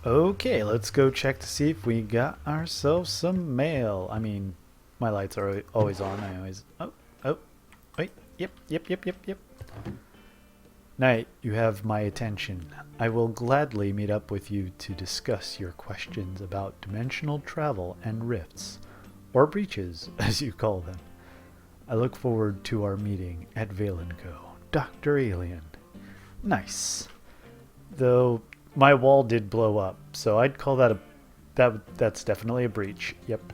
Okay, let's go check to see if we got ourselves some mail. I mean, my lights are always on. I always. Oh, wait. Yep. Knight, you have my attention. I will gladly meet up with you to discuss your questions about dimensional travel and rifts, or breaches, as you call them. I look forward to our meeting at Vallin. Dr. Alien. Nice. Though my wall did blow up, so I'd call that that's definitely a breach. Yep.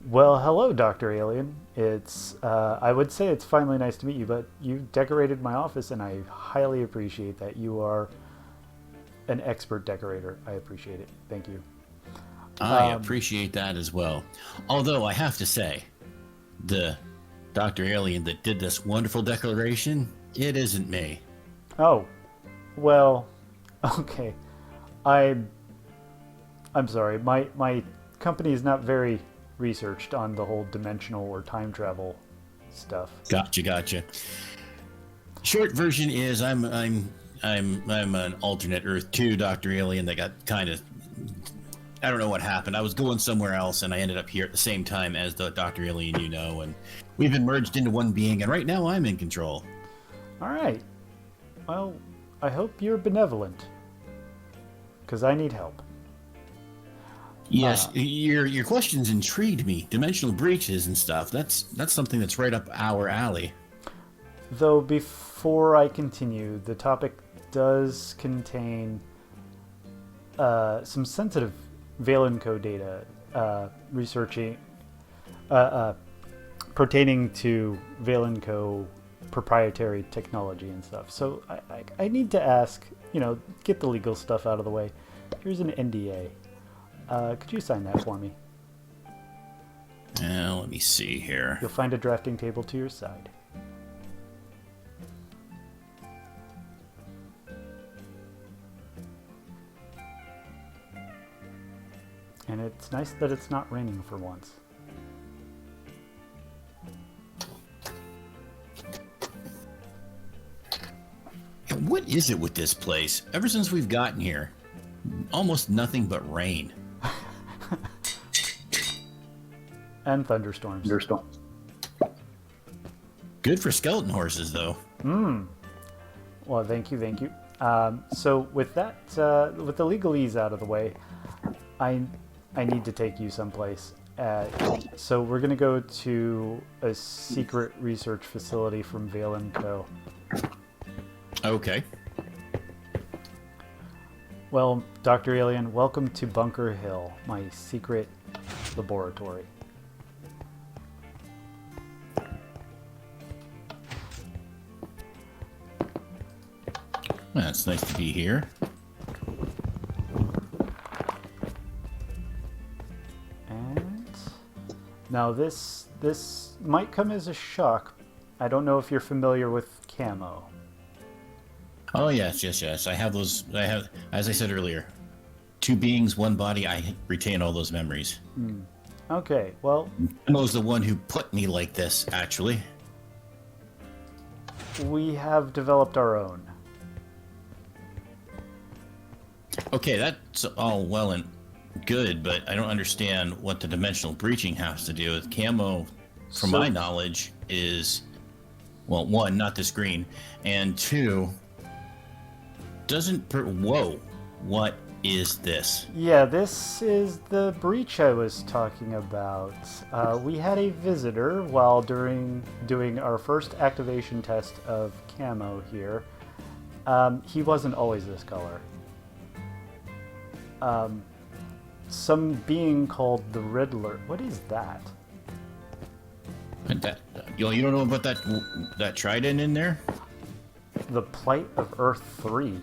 Well, hello, Dr. Alien. I would say it's finally nice to meet you, but you decorated my office, and I highly appreciate that. You are an expert decorator. I appreciate it. Thank you. I appreciate that as well. Although I have to say, the Dr. Alien that did this wonderful decoration, it isn't me. Oh, well, okay. I'm sorry. My company is not very researched on the whole dimensional or time travel stuff. Gotcha. Short version is I'm an alternate Earth 2 Dr. Alien that got kind of, I don't know what happened. I was going somewhere else and I ended up here at the same time as the Dr. Alien you know, and we've been merged into one being, and right now I'm in control. All right. Well, I hope you're benevolent, because I need help. Yes, your questions intrigued me. Dimensional breaches and stuff. That's something that's right up our alley. Though before I continue, the topic does contain some sensitive Vallin data researching pertaining to Vallin proprietary technology and stuff. So I need to ask, get the legal stuff out of the way. Here's an NDA. Could you sign that for me? Let me see here. You'll find a drafting table to your side. And it's nice that it's not raining for once. What is it with this place? Ever since we've gotten here, almost nothing but rain. And thunderstorms. Good for skeleton horses, though. Well, thank you. So with that, with the legalese out of the way, I need to take you someplace. So we're gonna go to a secret research facility from Vallin. Okay. Well, Dr. Alien, welcome to Bunker Hill, my secret laboratory. Well, it's nice to be here. And now this might come as a shock. I don't know if you're familiar with camo. Oh, yes. I have those. As I said earlier, two beings, one body. I retain all those memories. Okay, well... Camo's the one who put me like this, actually. We have developed our own. Okay, that's all well and good, but I don't understand what the dimensional breaching has to do with camo. From my knowledge, is, well, one, not this green, and two, whoa, what is this? Yeah, this is the breach I was talking about. We had a visitor while doing our first activation test of camo here. He wasn't always this color. Some being called the Riddler. What is that? You don't know about that trident in there? The Plight of Earth 3.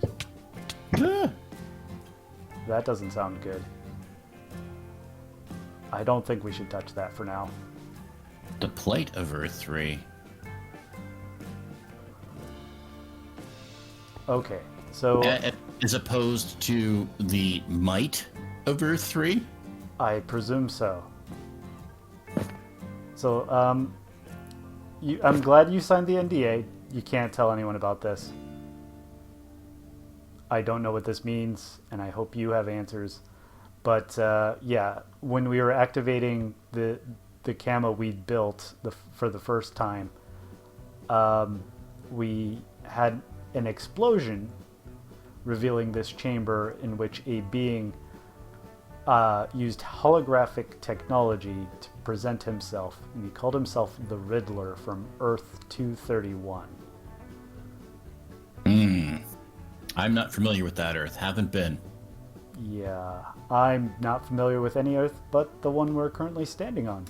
That doesn't sound good. I don't think we should touch that for now. The Plight of Earth 3. Okay, so... as opposed to the might of Earth 3? I presume so. So, I'm glad you signed the NDA. You can't tell anyone about this. I don't know what this means, and I hope you have answers. But yeah, when we were activating the camo we'd built for the first time, we had an explosion revealing this chamber in which a being used holographic technology to present himself, and he called himself the Riddler from Earth 231. I'm not familiar with that Earth. Haven't been. Yeah, I'm not familiar with any Earth but the one we're currently standing on.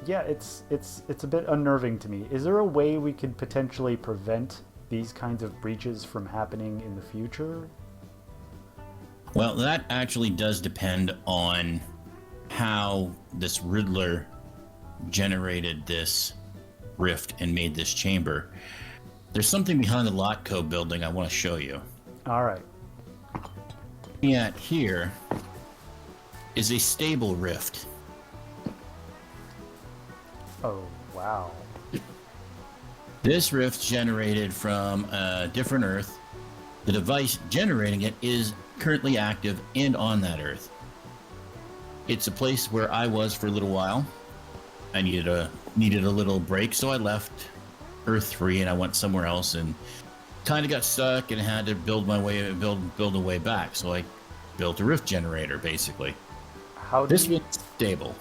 Yeah, it's a bit unnerving to me. Is there a way we could potentially prevent these kinds of breaches from happening in the future? Well, that actually does depend on how this Riddler generated this rift and made this chamber. There's something behind the Lotco building I want to show you. All right. At here is a stable rift. Oh, wow. This rift generated from a different Earth. The device generating it is currently active and on that Earth. It's a place where I was for a little while. I needed a little break, so I left Earth 3 and I went somewhere else and kind of got stuck and had to build a way back. So I built a rift generator, basically. This was stable.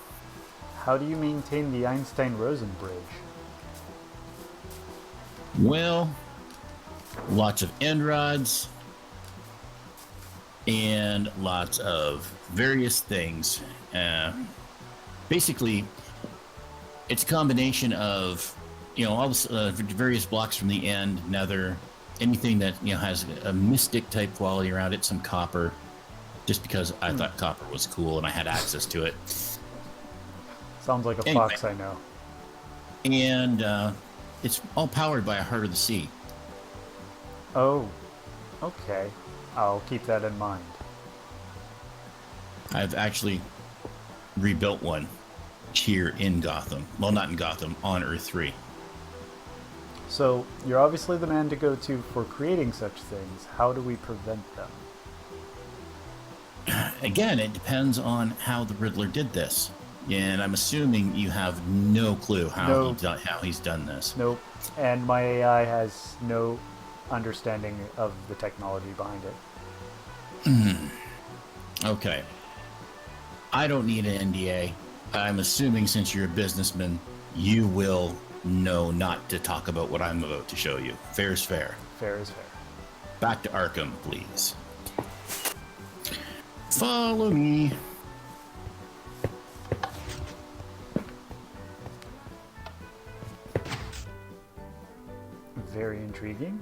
How do you maintain the Einstein-Rosen bridge? Well, lots of end rods and lots of various things. Basically, it's a combination of, all the various blocks from the end, nether, anything that has a mystic type quality around it, some copper, just because I thought copper was cool and I had access to it. Sounds like a fox I know. And it's all powered by a heart of the sea. Oh, okay. I'll keep that in mind. I've actually rebuilt one here in Gotham. Well, not in Gotham, on Earth 3. So, you're obviously the man to go to for creating such things. How do we prevent them? Again, it depends on how the Riddler did this. And I'm assuming you have no clue how he's done this. Nope. And my AI has no understanding of the technology behind it. Okay. I don't need an NDA. I'm assuming since you're a businessman, you will know not to talk about what I'm about to show you. Fair is fair. Fair is fair. Back to Arkham, please. Follow me. Very intriguing.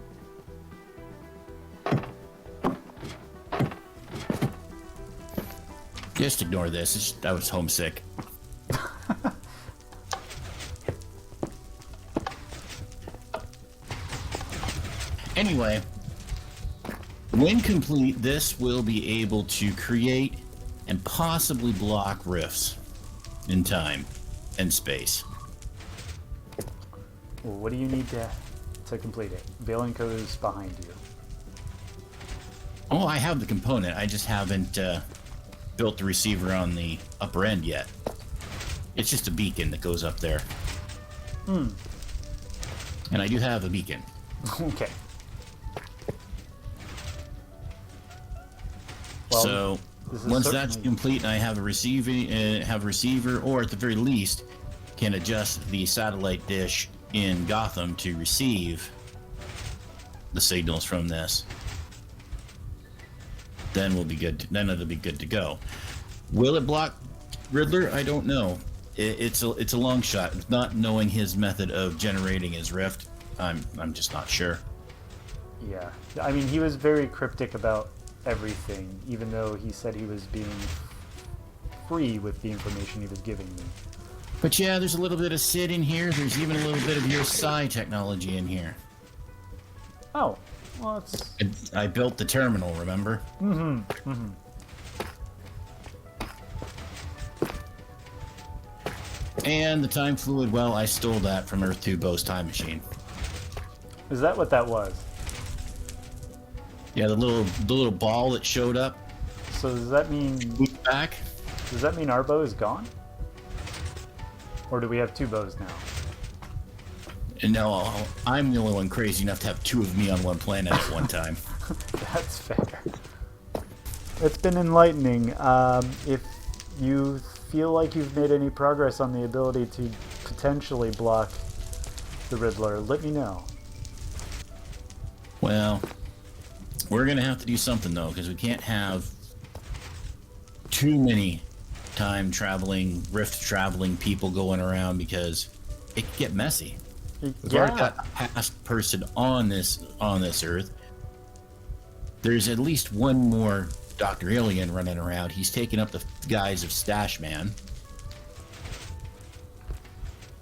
Just ignore this. I was homesick. Anyway, when complete, this will be able to create and possibly block rifts in time and space. Well, what do you need to complete it? Vallin is behind you. Oh, I have the component. I just haven't built the receiver on the upper end yet. It's just a beacon that goes up there. And I do have a beacon. Okay. Well, so once that's complete and I have a receiver, or at the very least can adjust the satellite dish in Gotham to receive the signals from this, then we'll be good. Then it'll be good to go. Will it block Riddler? I don't know. It's a long shot. Not knowing his method of generating his rift, I'm just not sure. Yeah, I mean, he was very cryptic about everything, even though he said he was being free with the information he was giving me. But yeah, there's a little bit of Sid in here. There's even a little bit of your Psi technology in here. Oh, well, it's... I built the terminal, remember? And the time fluid, well, I stole that from Earth 2 Beau's time machine. Is that what that was? Yeah, the little ball that showed up. So does that mean... Back. Does that mean our bow is gone? Or do we have 2 bows now? And no, I'm the only one crazy enough to have 2 of me on one planet at one time. That's fair. It's been enlightening. If you feel like you've made any progress on the ability to potentially block the Riddler, let me know. Well, we're going to have to do something, though, because we can't have too many time-traveling, rift-traveling people going around because it could get messy. We've already got a past person on this Earth. There's at least one more Dr. Alien running around. He's taking up the guise of Stash Man.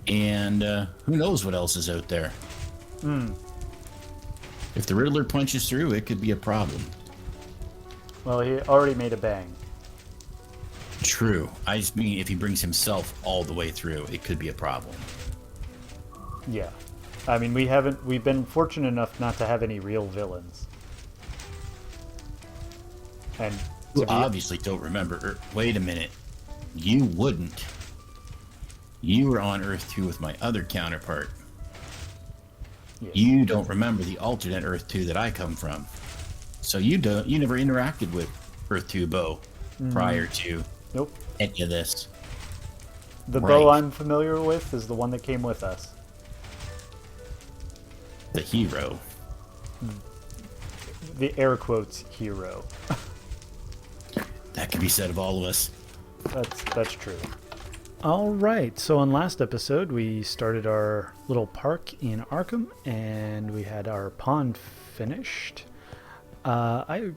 And who knows what else is out there. If the Riddler punches through, it could be a problem. Well, he already made a bang. True. I just mean if he brings himself all the way through, it could be a problem. Yeah. I mean, we've been fortunate enough not to have any real villains. And You obviously don't remember. Wait a minute. You wouldn't. You were on Earth 2 with my other counterpart. yes. You don't remember the alternate Earth 2 that I come from. So you never interacted with Earth 2 Beau prior to Nope. any of this. The Right. bow I'm familiar with is the one that came with us. The hero. The air quotes hero. That could be said of all of us. That's true. All right. So on last episode, we started our little park in Arkham, and we had our pond finished. I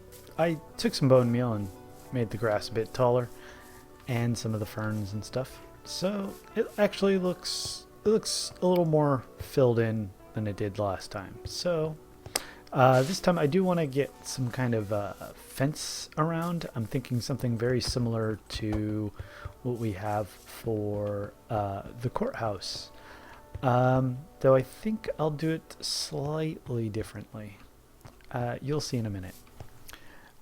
took some bone meal and made the grass a bit taller, and some of the ferns and stuff. So it actually looks a little more filled in than it did last time. So this time I do want to get some kind of fence around. I'm thinking something very similar to what we have for the courthouse. Though I think I'll do it slightly differently. You'll see in a minute.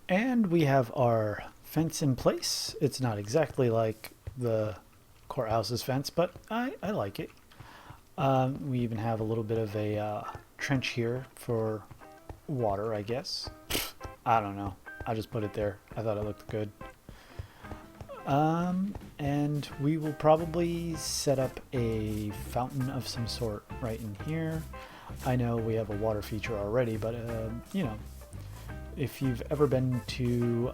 And we have our fence in place. It's not exactly like the courthouse's fence, but I like it. We even have a little bit of a trench here for water, I guess. I don't know. I just put it there. I thought it looked good. And we will probably set up a fountain of some sort right in here. I know we have a water feature already, but you know, if you've ever been to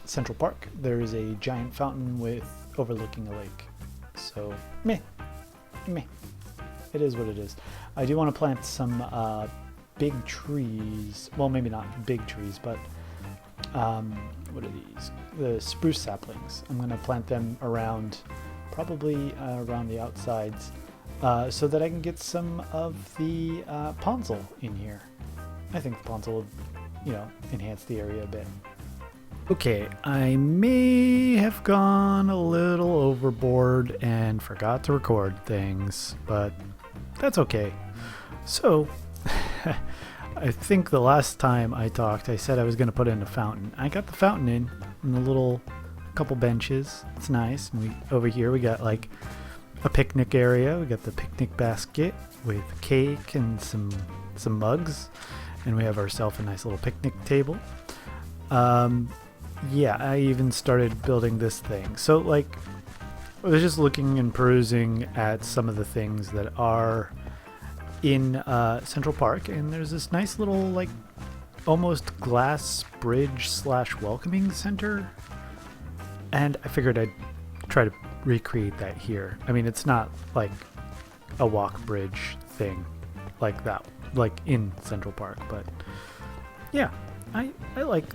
Central Park, there is a giant fountain with overlooking a lake. So meh. It is what it is. I do want to plant some big trees. Well, maybe not big trees, but what are these? The spruce saplings. I'm going to plant them around, probably around the outsides, so that I can get some of the Ponsel in here. I think the Ponsel would, you know, enhance the area a bit. Okay, I may have gone a little overboard and forgot to record things, but that's okay. So, I think the last time I talked, I said I was going to put in a fountain. I got the fountain in a little couple benches. It's nice. And over here we got like a picnic area. We got the picnic basket with cake and some mugs, and we have ourselves a nice little picnic table. Yeah, I even started building this thing. So like, I was just looking and perusing at some of the things that are in Central Park, and there's this nice little like almost glass bridge / welcoming center, and I figured I'd try to recreate that here. I mean, it's not like a walk bridge thing like that, like in Central Park, but yeah, I like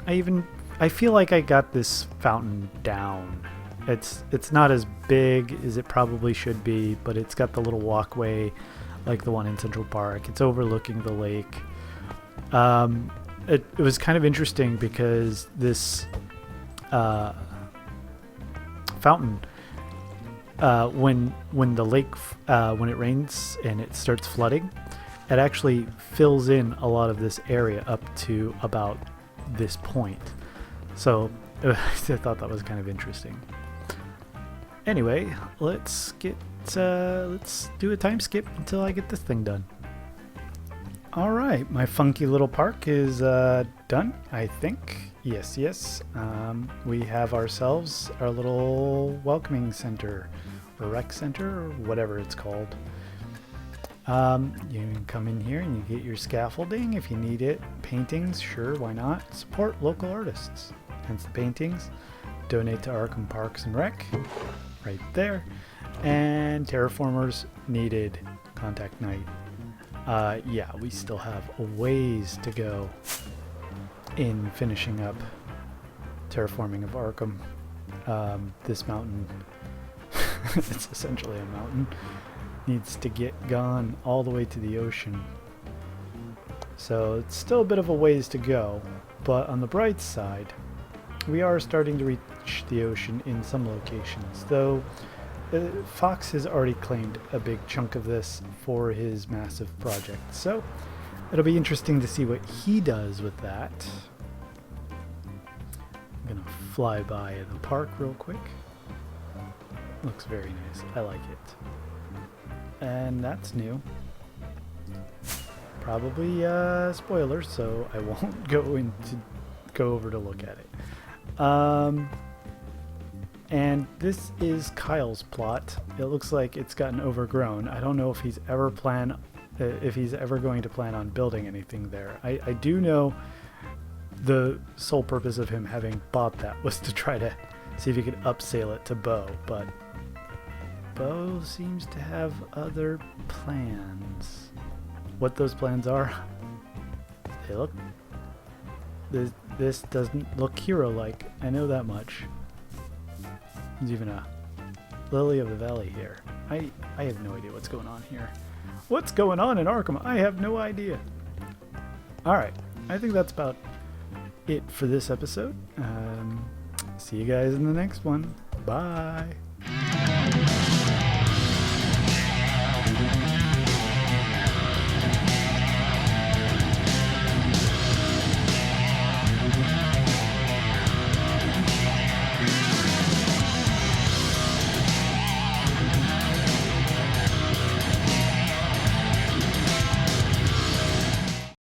I feel like I got this fountain down. It's not as big as it probably should be, but it's got the little walkway like the one in Central Park. It's overlooking the lake. It was kind of interesting because this fountain, when the lake, when it rains and it starts flooding, it actually fills in a lot of this area up to about this point. So I thought that was kind of interesting. Anyway, let's do a time skip until I get this thing done. All right, my funky little park is done, I think. Yes. We have ourselves our little welcoming center, or rec center, or whatever it's called. You can come in here and you get your scaffolding if you need it. Paintings, sure, why not? Support local artists, hence the paintings. Donate to Arkham Parks and Rec, right there. And terraformers needed. Contact Knight. Yeah, we still have a ways to go in finishing up terraforming of Arkham. This mountain, it's essentially a mountain, needs to get gone all the way to the ocean. So it's still a bit of a ways to go, but on the bright side, we are starting to reach the ocean in some locations, though Fox has already claimed a big chunk of this for his massive project, so it'll be interesting to see what he does with that. I'm gonna fly by the park real quick. Looks very nice. I like it. And that's new. Probably spoilers, so I won't go over to look at it. And this is Kyle's plot. It looks like it's gotten overgrown. I don't know if he's ever going to plan on building anything there. I do know the sole purpose of him having bought that was to try to see if he could upsell it to Beau, but Beau seems to have other plans. What those plans are? Hey, look. This doesn't look hero-like. I know that much. There's even a Lily of the Valley here. I have no idea what's going on here. What's going on in Arkham? I have no idea. Alright, I think that's about it for this episode. See you guys in the next one. Bye.